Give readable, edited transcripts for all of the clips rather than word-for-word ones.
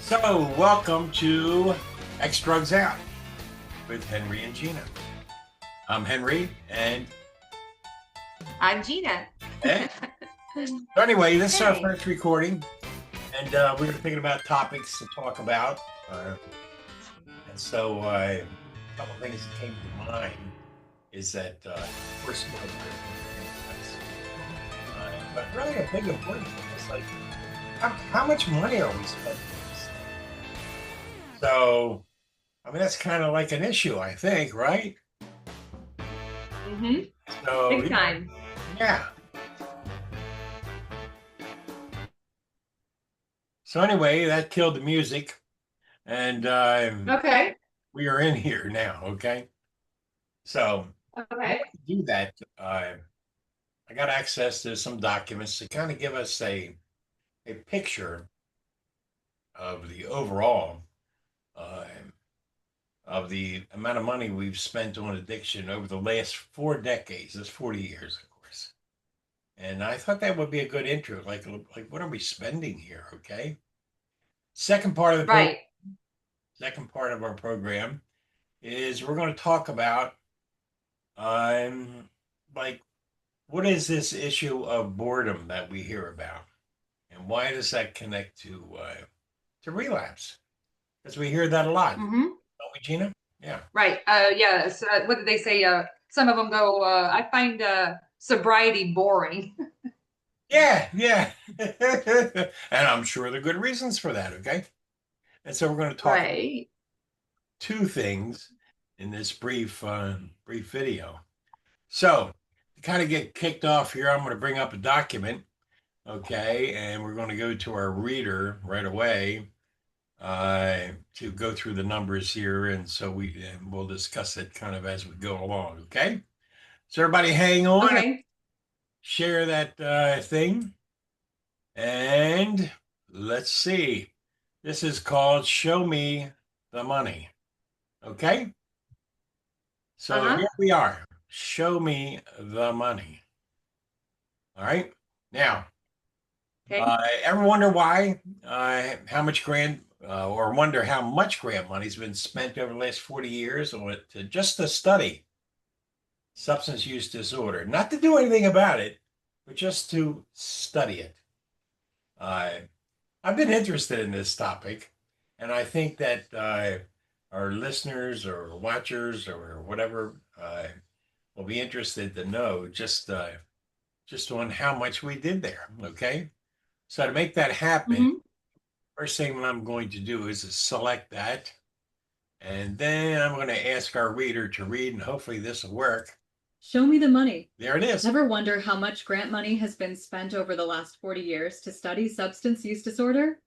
So, welcome to X Drugs Out with Henry and Gina. I'm Henry, and I'm Gina. so anyway, this is our Hey. first recording, and we were thinking about topics to talk about. And so, a couple things that came to mind is that, of course, but really a big important thing is like, how much money are we spending on this thing? So, I mean, that's kind of like an issue, I think, right? Mm-hmm. So, Big time. yeah. So anyway, that killed the music, and Okay. we are in here now. Okay, so Okay. to do that, I got access to some documents to kind of give us a picture of the overall uh, of the amount of money we've spent on addiction over the last 4 decades. That's 40 years, of course. And I thought that would be a good intro. Like what are we spending here? Okay. Second part of the program. Right. Second part of our program is we're going to talk about like what is this issue of boredom that we hear about, and why does that connect to relapse? Because we hear that a lot, Mm-hmm. don't we, Gina? Yeah, Right. Yes. What did they say? Some of them go, I find sobriety boring. yeah, yeah. And I'm sure there are good reasons for that. Okay, and so we're going to talk Right. two things in this brief video. So to kind of get kicked off here, I'm going to bring up a document. Okay, and we're going to go to our reader right away to go through the numbers here, and so we'll discuss it kind of as we go along. Okay, so everybody, hang on, Okay. share that thing, and let's see. This is called "Show Me the Money." Okay, so Uh-huh. here we are. Show me the money. All right, now. Okay. Ever wonder why, how much grant, or wonder how much grant money's been spent over the last 40 years on just to study substance use disorder? Not to do anything about it, but just to study it. Uh, I've been interested in this topic, and I think that our listeners or watchers or whatever will be interested to know just on how much we did there. Okay. So to make that happen, Mm-hmm. first thing I'm going to do is select that. And then I'm going to ask our reader to read, and hopefully this will work. Show me the money. There it is. Ever wonder how much grant money has been spent over the last 40 years to study substance use disorder?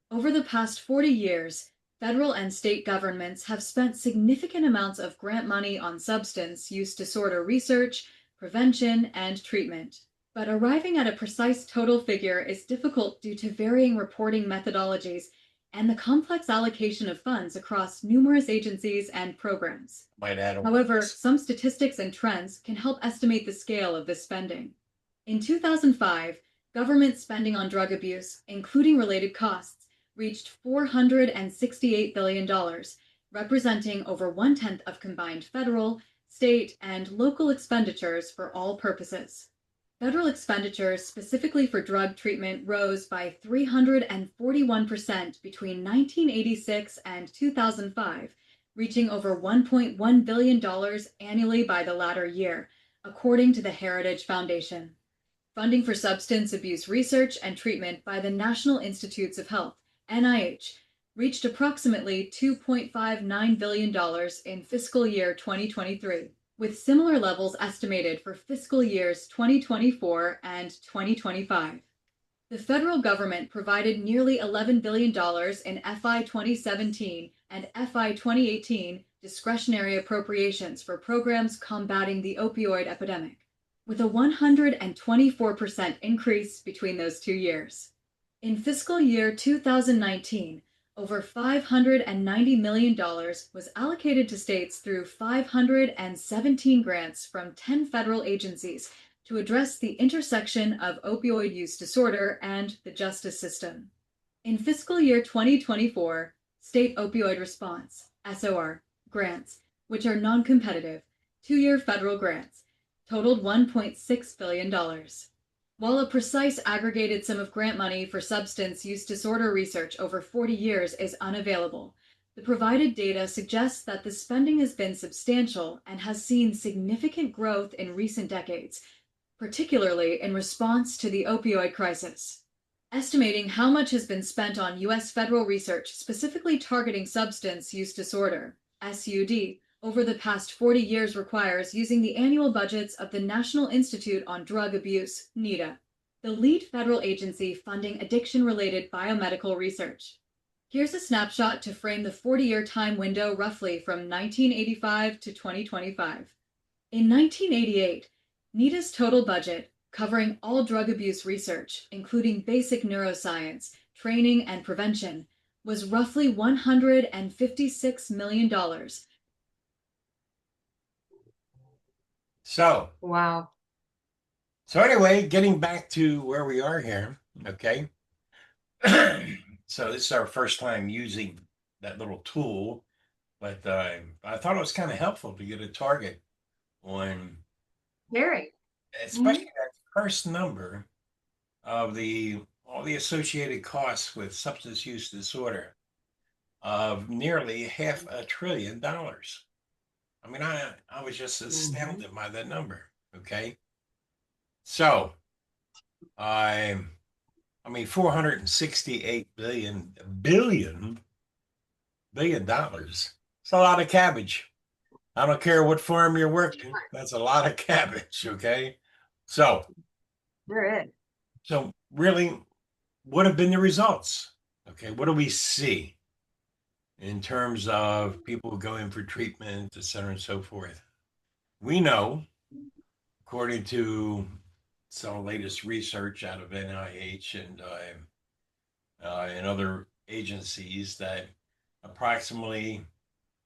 Over the past 40 years, federal and state governments have spent significant amounts of grant money on substance use disorder research, prevention, and treatment. But arriving at a precise total figure is difficult due to varying reporting methodologies and the complex allocation of funds across numerous agencies and programs. Might add However, some statistics and trends can help estimate the scale of this spending. In 2005, government spending on drug abuse, including related costs, reached $468 billion, representing over one-tenth of combined federal, state, and local expenditures for all purposes. Federal expenditures specifically for drug treatment rose by 341% between 1986 and 2005, reaching over $1.1 billion annually by the latter year, according to the Heritage Foundation. Funding for substance abuse research and treatment by the National Institutes of Health, NIH, reached approximately $2.59 billion in fiscal year 2023, with similar levels estimated for fiscal years 2024 and 2025. The federal government provided nearly $11 billion in FY 2017 and FY 2018 discretionary appropriations for programs combating the opioid epidemic, with a 124% increase between those 2 years. In fiscal year 2019, over $590 million was allocated to states through 517 grants from 10 federal agencies to address the intersection of opioid use disorder and the justice system. In fiscal year 2024, state opioid response, SOR, grants, which are non-competitive, 2-year federal grants, totaled $1.6 billion. While a precise aggregated sum of grant money for substance use disorder research over 40 years is unavailable, the provided data suggests that the spending has been substantial and has seen significant growth in recent decades, particularly in response to the opioid crisis. Estimating how much has been spent on U.S. federal research specifically targeting substance use disorder, SUD, over the past 40 years requires using the annual budgets of the National Institute on Drug Abuse, NIDA, the lead federal agency funding addiction-related biomedical research. Here's a snapshot to frame the 40-year time window roughly from 1985 to 2025. In 1988, NIDA's total budget, covering all drug abuse research, including basic neuroscience, training, and prevention, was roughly $156 million. Wow. So anyway, getting back to where we are here, okay? So this is our first time using that little tool, but I thought it was kind of helpful to get a target on, Very. especially that first number of all the associated costs with substance use disorder of nearly $500 billion. I mean, I was just astounded by that number. Okay. So I mean, $468 billion dollars. It's a lot of cabbage. I don't care what farm you're working. That's a lot of cabbage. Okay. So There is. So really, what have been the results? Okay, what do we see in terms of people going for treatment, et cetera, and so forth? We know, according to some latest research out of NIH and other agencies, that approximately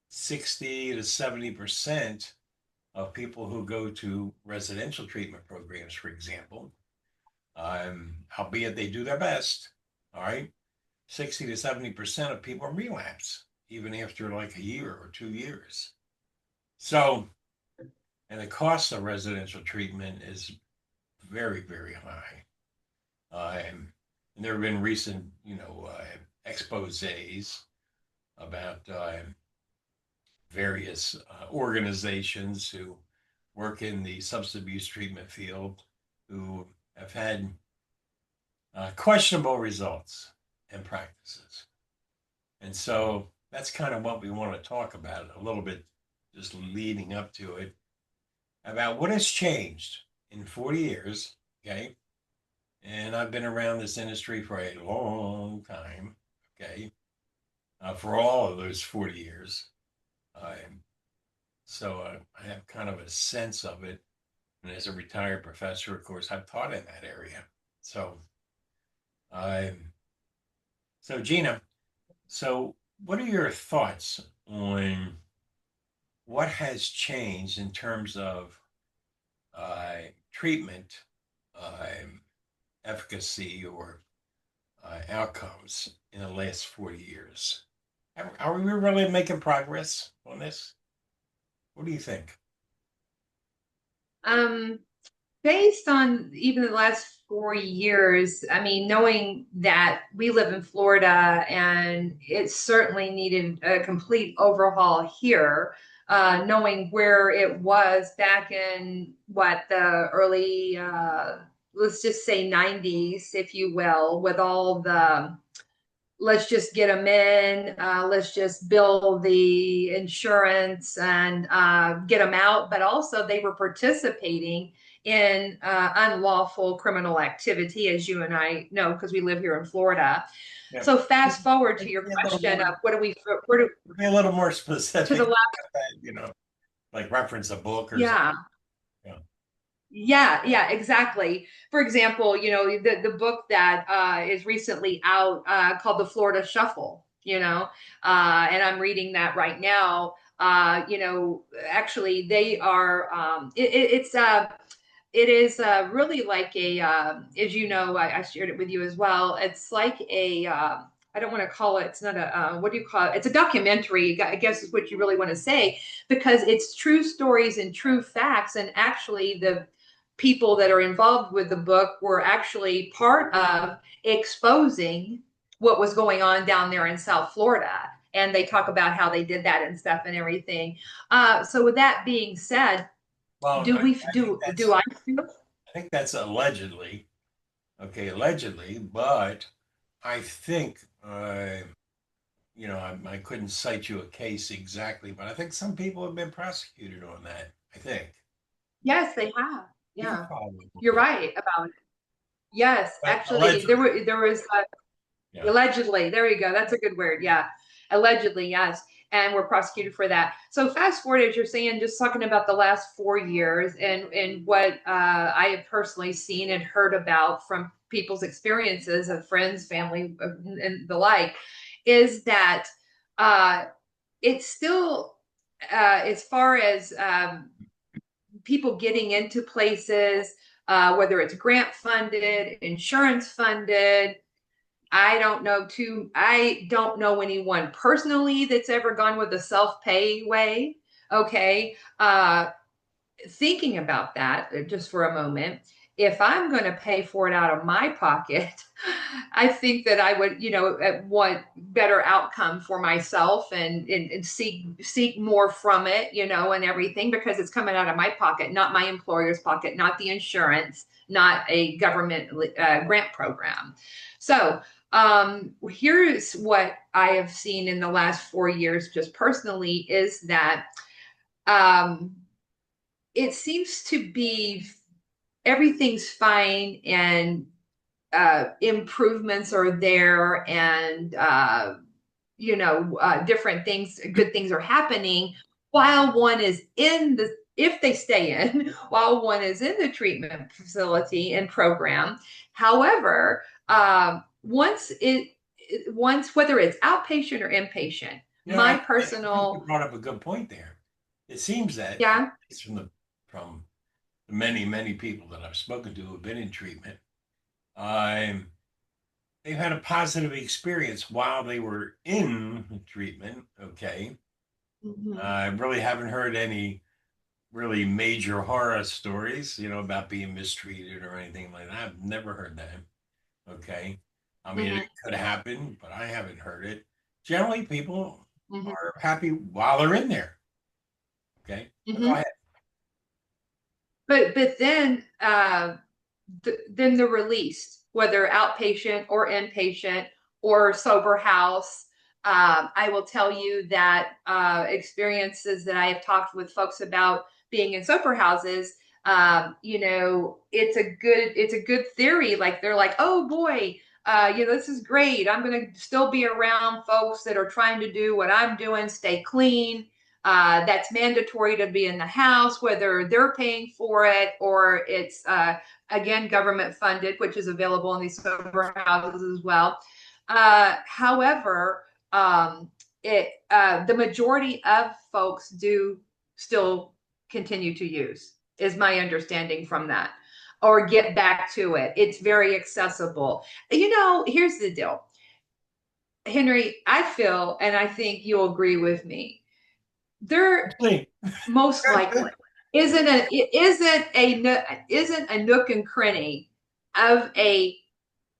60 to 70% of people who go to residential treatment programs, for example, albeit they do their best, all right, 60 to 70% of people relapse even after like a year or 2 years. So, and the cost of residential treatment is very, very high. And there have been recent, exposés about various organizations who work in the substance abuse treatment field who have had questionable results and practices. And so that's kind of what we want to talk about a little bit, just leading up to it, about what has changed in 40 years, okay? And I've been around this industry for a long time, okay? For all of those 40 years. So I have kind of a sense of it. And as a retired professor, of course, I've taught in that area. So, Gina, so what are your thoughts on what has changed in terms of treatment efficacy or outcomes in the last 40 years? Are we really making progress on this? What do you think? Based on even the last 4 years, I mean, knowing that we live in Florida and it certainly needed a complete overhaul here, knowing where it was back in the early, let's just say 90s, if you will, with all the let's just get them in, let's just bill the insurance and get them out. But also, they were participating in unlawful criminal activity, as you and I know, because we live here in Florida. Yeah. So fast forward to your question of where do be a little more specific to the last, like reference a book or yeah. something. Yeah, exactly. For example, the book that is recently out called The Florida Shuffle, and I'm reading that right now. Actually, they are, it's it is really like a, as you know, I shared it with you as well. It's like a, I don't want to call it, it's not a, what do you call it? It's a documentary, I guess is what you really want to say, because it's true stories and true facts. And actually, the people that are involved with the book were actually part of exposing what was going on down there in South Florida. And they talk about how they did that and stuff and everything. So with that being said, Well, do we I think do I feel? I think that's allegedly, okay, allegedly, but I think, I couldn't cite you a case exactly, but I think some people have been prosecuted on that. I think. Yes, they have. You Yeah, probably, you're right about it. Yes, but actually, allegedly, there was yeah. allegedly. There you go. That's a good word. Yeah, allegedly, yes, and we're prosecuted for that. So fast forward, as you're saying, just talking about the last 4 years and what I have personally seen and heard about from people's experiences of friends, family, and the like, is that uh, it's still as far as people getting into places, whether it's grant funded, insurance funded. I don't know anyone personally that's ever gone with the self-pay way. Okay. Thinking about that just for a moment, if I'm going to pay for it out of my pocket, I think that I would, want better outcome for myself and seek more from it, and everything because it's coming out of my pocket, not my employer's pocket, not the insurance, not a government grant program. So here's what I have seen in the last 4 years, just personally, is that um, it seems to be everything's fine and improvements are there and different things, good things are happening while one is in the if they stay in while one is in the treatment facility and program. However, once whether it's outpatient or inpatient, my I think you personal brought up a good point there. It seems that yeah. it's from the many, many people that I've spoken to who have been in treatment, um, they've had a positive experience while they were in treatment. Okay. Mhm. I really haven't heard any really major horror stories, about being mistreated or anything like that. I've never heard that. Okay. I mean, it Mhm. could happen, but I haven't heard it. Generally, people Mhm. are happy while they're in there. Okay. But go Mhm. ahead. But then then they're released, whether outpatient or inpatient or sober house. I will tell you that experiences that I have talked with folks about being in sober houses, it's a good theory. Like they're like, oh boy, this is great. I'm going to still be around folks that are trying to do what I'm doing, stay clean. That's mandatory to be in the house, whether they're paying for it or it's again government funded, which is available in these sober houses as well. However, the majority of folks do still continue to use, is my understanding from that, or get back to it. It's very accessible. Here's the deal, Henry. I feel, and I think you'll agree with me. There Hey, most likely isn't a nook and cranny of a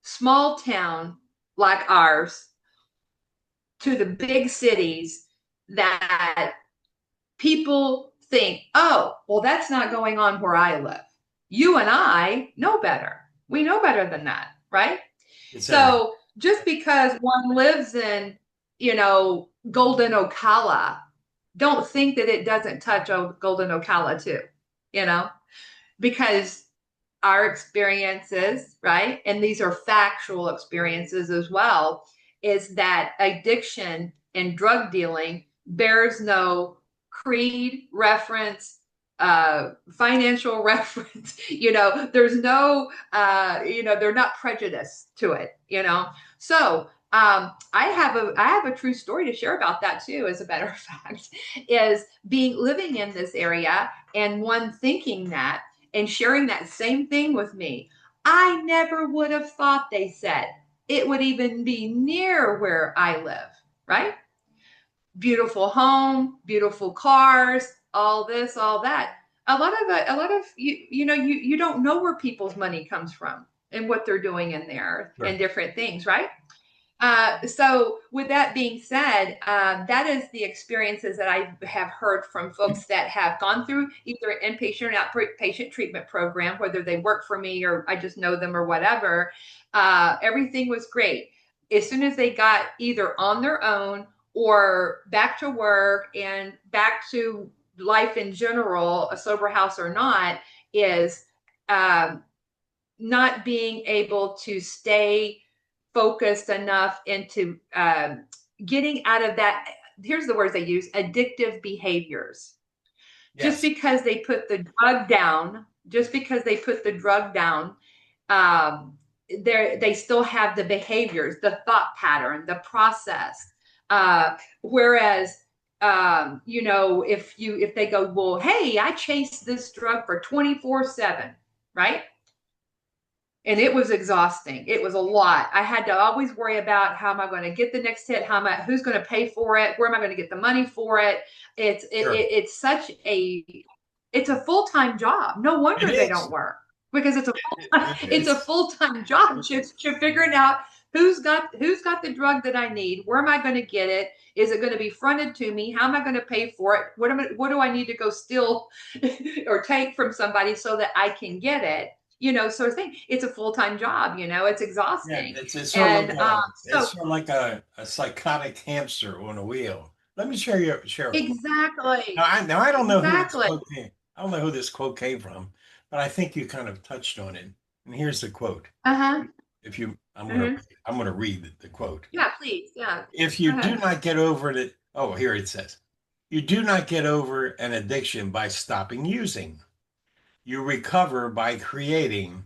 small town like ours to the big cities that people think, oh, well, that's not going on where I live. You and I know better. We know better than that, right? it's every So just because one lives in, Golden Ocala, don't think that it doesn't touch Golden Ocala too, you know, because our experiences, right? And these are factual experiences as well, is that addiction and drug dealing bears no creed, reference, financial reference. There's no, they're not prejudiced to it. So I have a true story to share about that too. As a matter of fact, is living in this area and one thinking that and sharing that same thing with me. I never would have thought, they said, it would even be near where I live, right? Beautiful home, beautiful cars, all this, all that. A lot of you don't know where people's money comes from and what they're doing in there Sure. and different things, right? So with that being said, that is the experiences that I have heard from folks that have gone through either an inpatient or outpatient treatment program, whether they work for me or I just know them or whatever. Everything was great. As soon as they got either on their own or back to work and back to life in general, a sober house or not, is um, not being able to stay focused enough into getting out of that. Here's the words they use: addictive behaviors. Just Yes. because they put the drug down, just because they put the drug down, um, they still have the behaviors, the thought pattern, the process. Whereas if they go, well, hey, I chased this drug for 24/7, right? And it was exhausting. It was a lot. I had to always worry about, how am I going to get the next hit? Who's going to pay for it? Where am I going to get the money for it? Sure. It's such it's a full-time job. No It wonder they is. don't work, because It it's a is. full-time job, just figuring out who's got the drug that I need. Where am I going to get it? Is it going to be fronted to me? How am I going to pay for it? What do I need to go steal or take from somebody so that I can get it? Sort of thing. It's a full-time job, it's Yeah, exhausting. it's sort of like And a so it's sort of like a psychotic hamster on a wheel. Let me share a quote. exactly, Now I don't know who this exactly. quote came. I don't know who this quote came from, but I think you kind of touched on it. And here's the quote. Uh-huh. If you, Hmm. I'm gonna read the quote. Yeah, please. Yeah. If Go you do ahead. not get over it, oh, here it says, you do not get over an addiction by stopping using. You recover by creating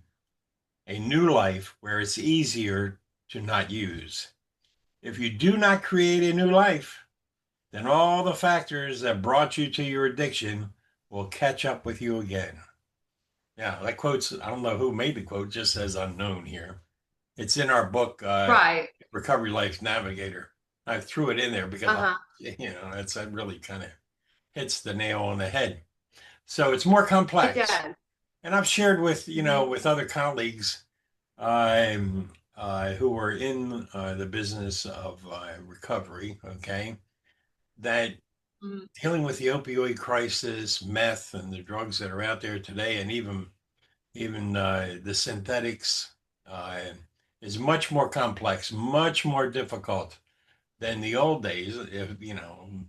a new life where it's easier to not use. If you do not create a new life, then all the factors that brought you to your addiction will catch up with you again. Yeah, that quote's, I don't know who made the quote, just says unknown here. It's in our book, Right. Recovery Life Navigator. I threw it in there because, Uh-huh. that really kind of hits the nail on the head. So it's more It complex. does. And I've shared with, Hmm. with other colleagues um, who are in the business of recovery, okay, that Hmm. dealing with the opioid crisis, meth, and the drugs that are out there today, and even the synthetics, uh, is much more complex, much more difficult than the old days. If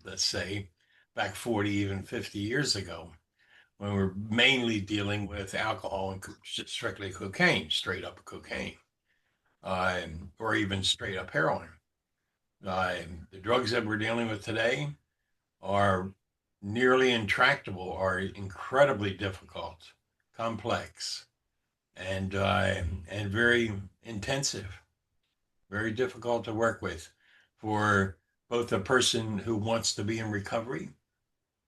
let's say back 40, even 50 years ago, when we're mainly dealing with alcohol and strictly cocaine, straight up cocaine, or even straight up heroin. The drugs that we're dealing with today are nearly intractable, are incredibly difficult, complex, and very intensive, very difficult to work with for both a person who wants to be in recovery.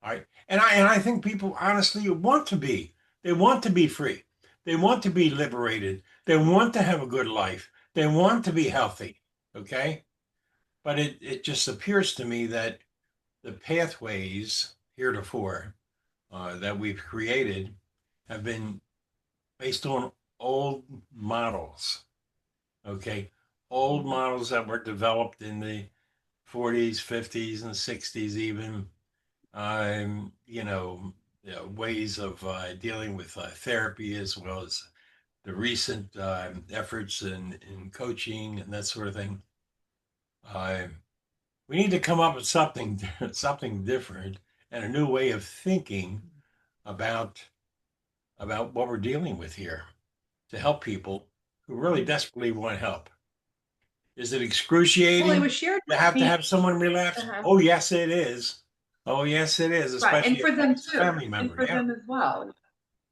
Right. And I think people honestly want to be. They want to be free. They want to be liberated. They want to have a good life. They want to be healthy. Okay. But it just appears to me that the pathways heretofore that we've created have been based on old models. Okay. Old models that were developed in the 40s, 50s, and 60s, even ways of dealing with therapy, as well as the recent efforts in coaching and that sort of thing. Uh, we need to come up with something something different and a new way of thinking about what we're dealing with here to help people who really desperately want help. Is it Well, it excruciating was shared to with have me. someone relapse? Uh-huh. Oh yes, it is. Oh yes, it is, Right. And especially if for them it's a too. family And member. for Yeah. them as well.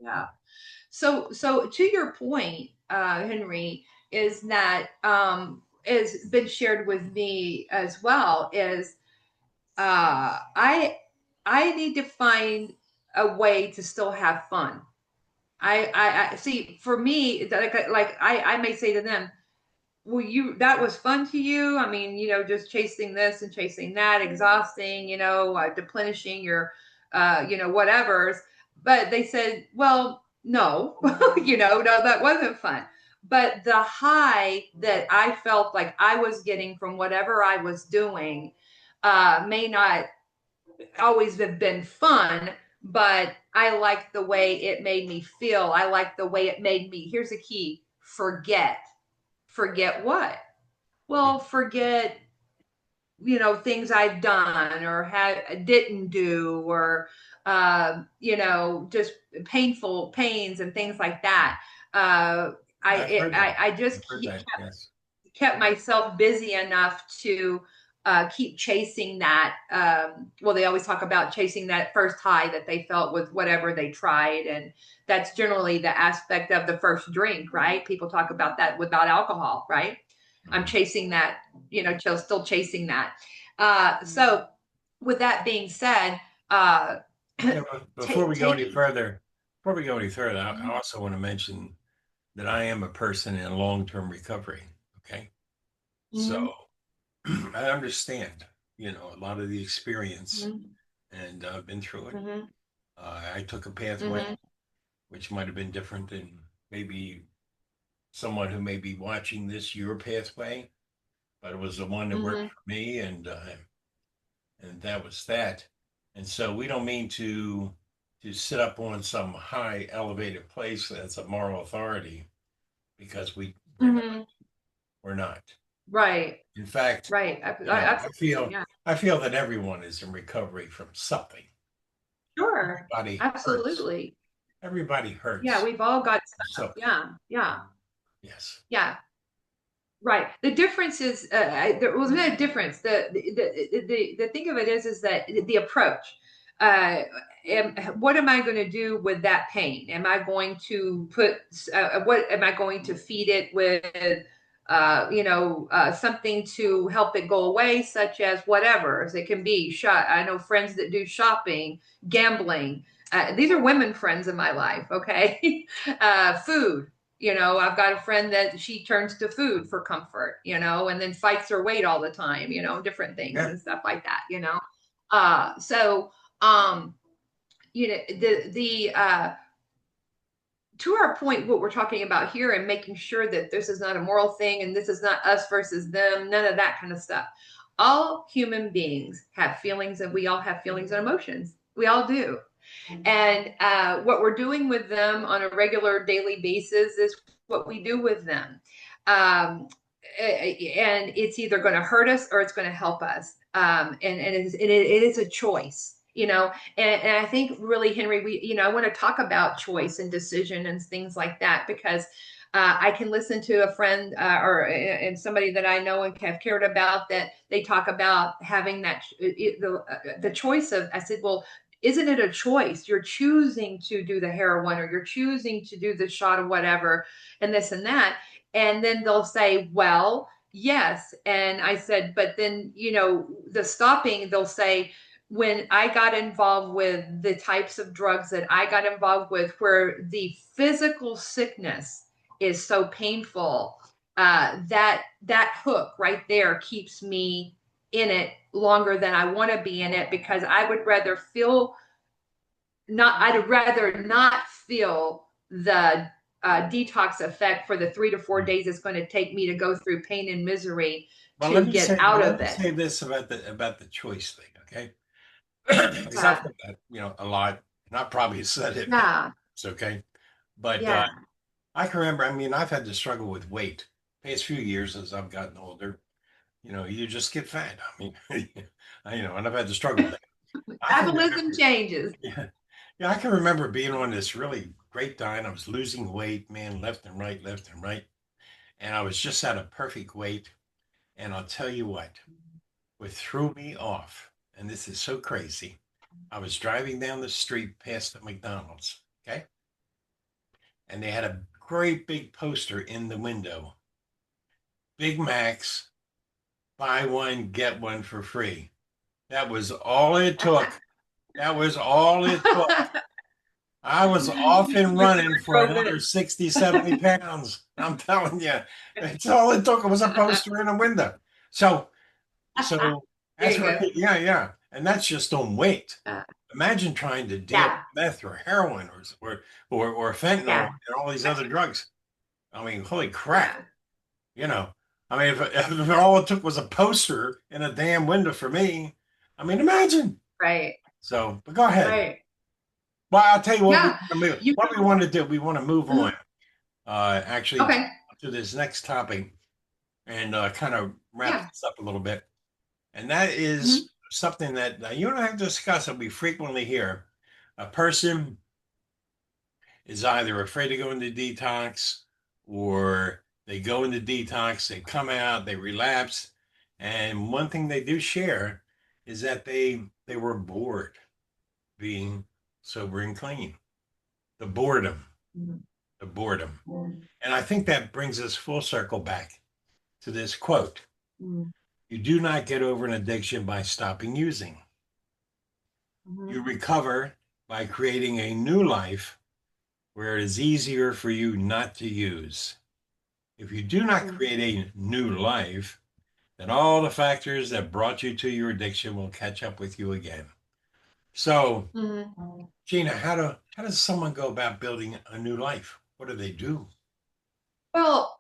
Yeah. So to your point, Henry, is that has been shared with me as well, is I need to find a way to still have fun. I see. For me, like I may say to them, well, that was fun to you. I mean, just chasing this and chasing that, exhausting, deplenishing your, whatever's. But they said, well, no, no, that wasn't fun. But the high that I felt like I was getting from whatever I was doing may not always have been fun, but I liked the way it made me feel. I liked the way it made me, here's the key, forget. Forget what? Well, forget, things I've done or didn't do, or just painful pains and things like that. I just I've heard that. Yes. kept myself busy enough to keep chasing that. Well, they always talk about chasing that first high that they felt with whatever they tried. And that's generally the aspect of the first drink, right? People talk about that without alcohol, right? I'm chasing that, still chasing that. So, with that being said, Before we go any further, I also want to mention that I am a person in long-term recovery. Okay. Mm-hmm. So I understand, a lot of the experience, Mm-hmm. and I've been through it. Mm-hmm. I took a pathway which might have been different than maybe someone who may be watching this, your pathway, but it was the one that worked for me, and that was that. And so we don't mean to sit up on some high elevated place that's a moral authority, because we're not. Right. In fact, Right. I feel that everyone is in recovery from something. Sure. Everybody Absolutely. Hurts. Everybody hurts. Yeah, we've all got stuff. So, Yeah. Yeah. yes. Yeah. Right. The difference is there was no difference. The thing of it is that the approach. What am I going to do with that pain? Am I going to what am I going to feed it with? Something to help it go away, such as whatever as it can be. I know friends that do shopping, gambling. These are women friends in my life. Okay, food. I've got a friend that she turns to food for comfort, and then fights her weight all the time, different things and stuff like that, So, to our point, what we're talking about here and making sure that this is not a moral thing and this is not us versus them, none of that kind of stuff. All human beings have feelings, and we all have feelings and emotions. We all do. And what we're doing with them on a regular daily basis is what we do with them. And it's either going to hurt us or it's going to help us. And it is a choice, and I think really, Henry, I want to talk about choice and decision and things like that, because I can listen to a friend and somebody that I know and have cared about, that they talk about having the choice of, I said, well, isn't it a choice? You're choosing to do the heroin, or you're choosing to do the shot of whatever, and this and that. And then they'll say, well, yes. And I said, but then, the stopping, they'll say, when I got involved with the types of drugs that I got involved with, where the physical sickness is so painful, that hook right there keeps me in it longer than I want to be in it, because I'd rather not feel the detox effect for the 3 to 4 days it's going to take me to go through pain and misery to get out of it. Let me say this about the choice thing, okay? Because I've heard that, a lot, and I probably said it. Yeah. It's okay. but Yeah. I can remember. I mean, I've had to struggle with weight past few years as I've gotten older. You just get fat. I mean, and I've had to struggle with that. Metabolism changes. Yeah, yeah, I can remember being on this really great diet. I was losing weight, man, left and right, and I was just at a perfect weight. And I'll tell you what threw me off, and this is so crazy. I was driving down the street past the McDonald's, okay, and they had a great big poster in the window: Big Macs, buy one, get one for free. That was all it took. That was all it took. I was off and running for Drove another in. 60, 70 pounds. I'm telling you, it's all it took was a poster in a window. So There that's you what, go. yeah, yeah. And that's just on weight. Uh, Imagine trying to deal with yeah, meth or heroin or fentanyl yeah, and all these other drugs. I mean, holy crap, yeah. you know. I mean, if all it took was a poster in a damn window for me, I mean, imagine. Right, So, but go ahead. right. Well, I'll tell you what Yeah, you what we want to do. We want to move know. on, actually Okay. to this next topic and kind of wrap Yeah. this up a little bit. And that Mhm. is something that you and I have discussed that we frequently hear. A person is either afraid to go into detox or they go into detox, they come out, they relapse. And one thing they do share is that they were bored being sober and clean. The boredom, Mhm. the boredom. And I think that brings us full circle back to this quote. Mhm. You do not get over an addiction by stopping using. Mhm. You recover by creating a new life where it is easier for you not to use. If you do not Mhm. create a new life, then all the factors that brought you to your addiction will catch up with you again. So, Mhm. Gina, how does someone go about building a new life? What do they do?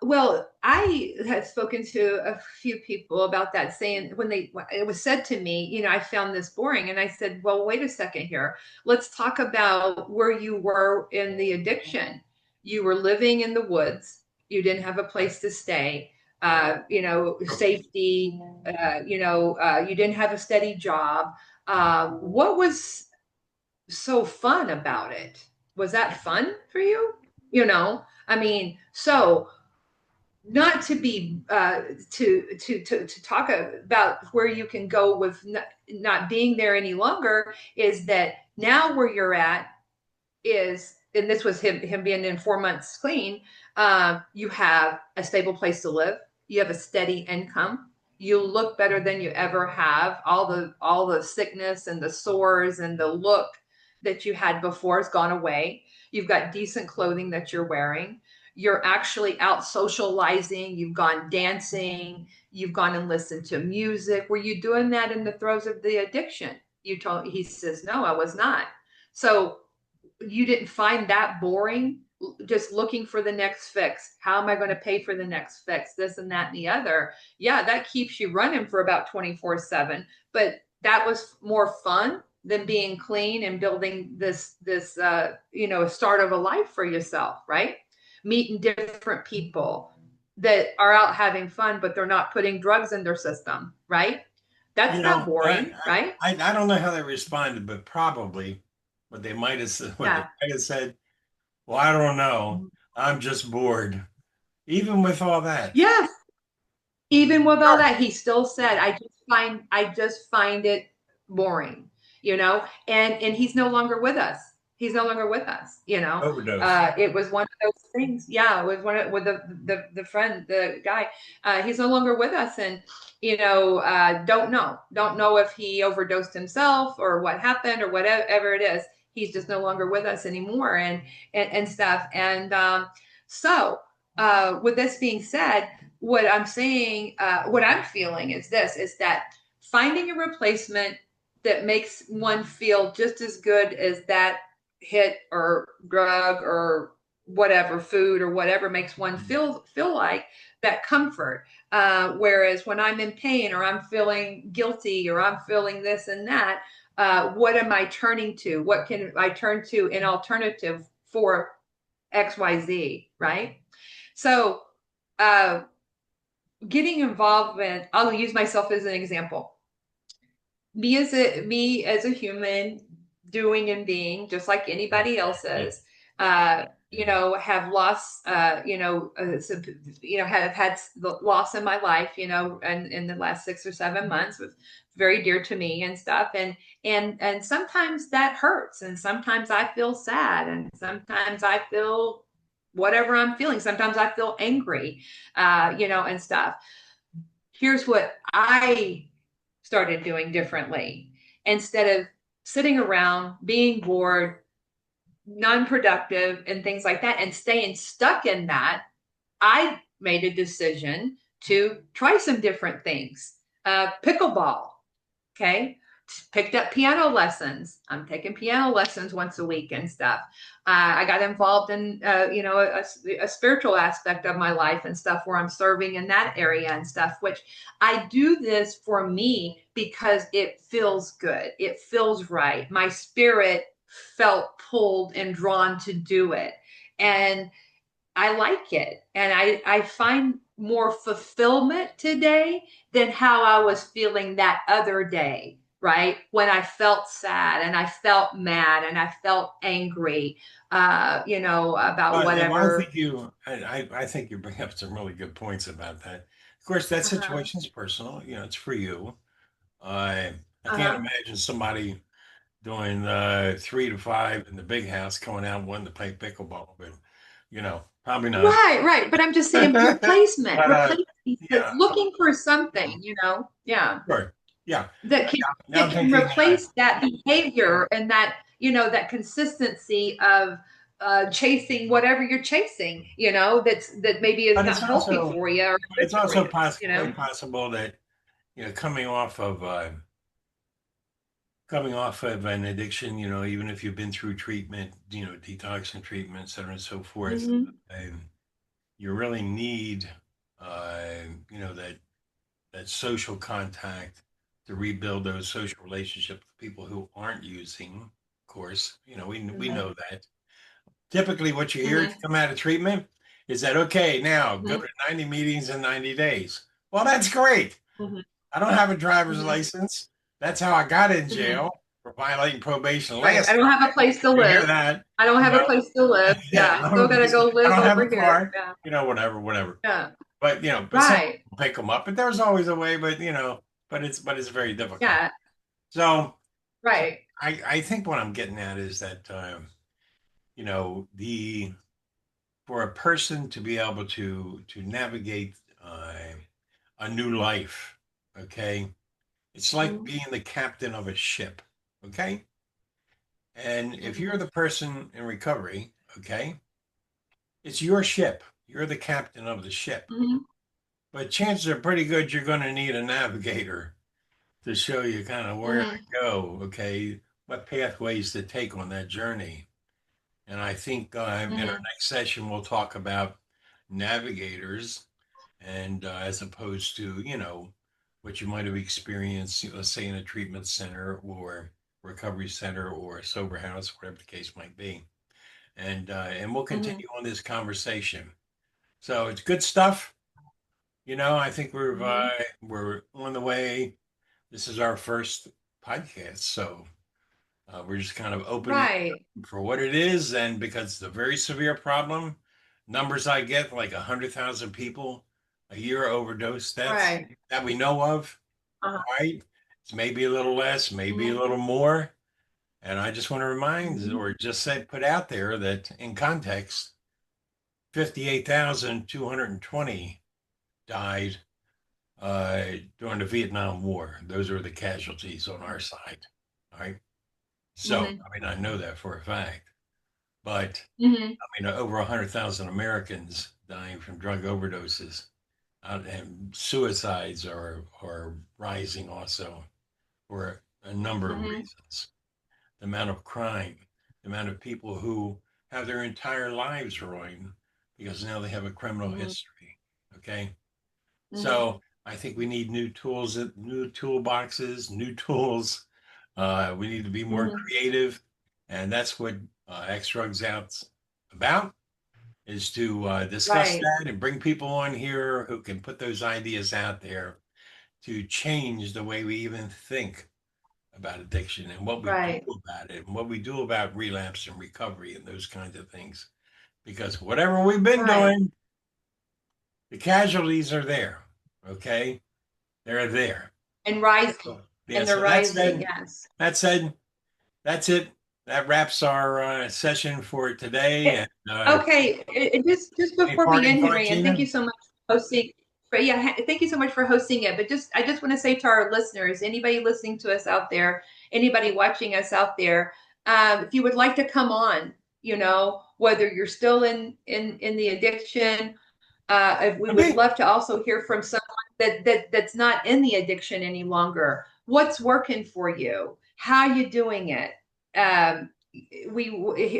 Well, I had spoken to a few people about that, saying when it was said to me, I found this boring, and I said, well, wait a second here. Let's talk about where you were in the addiction. You were living in the woods. You didn't have a place to stay. Safety. You didn't have a steady job. What was so fun about it? Was that fun for you? I mean, so not to be to talk about where you can go with not being there any longer is that now where you're at is, and this was him being in 4 months clean. You have a stable place to live, you have a steady income, you look better than you ever have. All the sickness and the sores and the look that you had before has gone away. You've got decent clothing that you're wearing. You're actually out socializing. You've gone dancing. You've gone and listened to music. Were you doing that in the throes of the addiction? He says, no, I was not. So you didn't find that boring, just looking for the next fix. How am I going to pay for the next fix? This and that and the other. Yeah, that keeps you running for about 24/7. But that was more fun than being clean and building this start of a life for yourself, right? Meeting different people that are out having fun, but they're not putting drugs in their system, right? You That's not know, boring, right? I don't know how they responded, but probably what they might have said, what they Yeah. might have said, well, I don't know. I'm just bored. Even with all that. Yes. Even with all that, he still said, I just find it boring, and he's no longer with us. He's no longer with us. Overdose. It was one of those things. Yeah, it was one of with the friend, the guy. He's no longer with us, and don't know if he overdosed himself or what happened or whatever it is. He's just no longer with us anymore, and stuff. And with this being said, what I'm saying, what I'm feeling is that finding a replacement that makes one feel just as good as that hit or drug or whatever, food or whatever, makes one feel like that comfort. Whereas when I'm in pain or I'm feeling guilty or I'm feeling this and that, what am I turning to? What can I turn to in alternative for XYZ, right? So uh, getting involved with, I'll use myself as an example. Me as a human, doing and being just like anybody else Yeah. is. Have lost, have had loss in my life, and in the last 6 or 7 months was very dear to me and stuff. And sometimes that hurts, and sometimes I feel sad, and sometimes I feel whatever I'm feeling. Sometimes I feel angry, and stuff. Here's what I started doing differently. Instead of sitting around being bored, non-productive and things like that, and staying stuck in that, I made a decision to try some different things. Pickleball, okay. Picked up piano lessons. I'm taking piano lessons once a week and stuff. I got involved in, a spiritual aspect of my life and stuff where I'm serving in that area and stuff, which I do this for me because it feels good. It feels right. My spirit felt pulled and drawn to do it. And I like it. And I find more fulfillment today than how I was feeling that other day, right? When I felt sad and I felt mad and I felt angry, about Well, whatever. I think you bring up some really good points about that. Of course, that Uh-huh. situation's personal. It's for you. I can't Uh-huh. imagine somebody doing 3 to 5 in the big house, coming out wanting to play pickleball, but probably not. Right, right. But I'm just saying replacement, But yeah, looking for something, yeah. sure. Yeah. that can Now that I'm can thinking, replace that behavior and that that consistency of chasing whatever you're chasing, that maybe is but not healthy for you or good it's for also you, quite possible that coming off of an addiction, even if you've been through treatment, detoxing treatment, et cetera, and so forth, hmm um, you really need, uh, that social contact to rebuild those social relationships with people who aren't using. Of course, we hmm know that. Typically, what you hear to hmm come out of treatment is that, okay, now go to 90 meetings in 90 days. Well, that's great. hmm I don't have a driver's hmm license. That's how I got in hmm jail for violating probation right. I last don't have a time. place to You hear live. that? I don't You have a know, place to live. yeah, Yeah, still gotta go I live don't have a over here. car, Yeah, whatever. yeah. But some Right. people pick them up, but there's always a way, but it's very difficult. Yeah. So Right. I think what I'm getting at is that the for a person to be able to navigate a new life, okay, it's like hmm being the captain of a ship, okay? And if hmm you're the person in recovery, okay, it's your ship. You're the captain of the ship. hmm But chances are pretty good you're going to need a navigator to show you kind of where to hmm go, okay, what pathways to take on that journey. And I think in our hmm next session, we'll talk about navigators and as opposed to, what you might have experienced, let's say in a treatment center or recovery center or a sober house, whatever the case might be. And we'll hmm continue on this conversation. So it's good stuff. I think hmm we're on the way. This is our first podcast, so we're just kind of opening Right. for what it is, and because it's a very severe problem, numbers I get like 100,000 people a year overdose deaths Right. that we know of. Uh-huh. All right, it's maybe a little less, maybe a hmm little more, and I just want to remind hmm or just say put out there that in context, 58,220 died during the Vietnam War. Those are the casualties on our side. All right. So, hmm I mean, I know that for a fact, but hmm I mean, over 100,000 Americans dying from drug overdoses, and suicides are rising also for a number of hmm reasons. The amount of crime, the amount of people who have their entire lives ruined because now they have a criminal hmm history. Okay. hmm So I think we need new tools, new toolboxes, new tools. We need to be more hmm creative, and that's what X Drugs Out's about, is to discuss Right. that and bring people on here who can put those ideas out there to change the way we even think about addiction and what we do Right. about it and what we do about relapse and recovery and those kinds of things. Because whatever we've been Right. doing, the casualties are there. Okay, they're there. And rising. Yeah. And they're So that rising. said, Yes. that said, that's it. That wraps our session for today. It- And okay. Just any before we parting end, thoughts, Henry, and thank Gina? you so much for hosting. Thank you so much for hosting it. But I just want to say to our listeners, anybody listening to us out there, anybody watching us out there, if you would like to come on, you know, whether you're still in the addiction. If we would Okay. love to also hear from someone that's not in the addiction any longer. What's working for you? How you doing it? Um,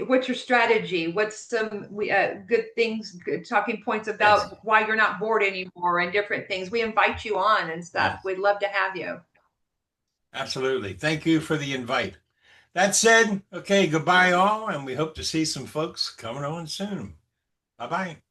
what's your strategy? What's some good things, good talking points Yes, about why you're not bored anymore and different things? We invite you on and stuff. yes, We'd love to have you. absolutely. Thank you for the invite. That said, okay, goodbye all, and we hope to see some folks coming on soon. Bye-bye.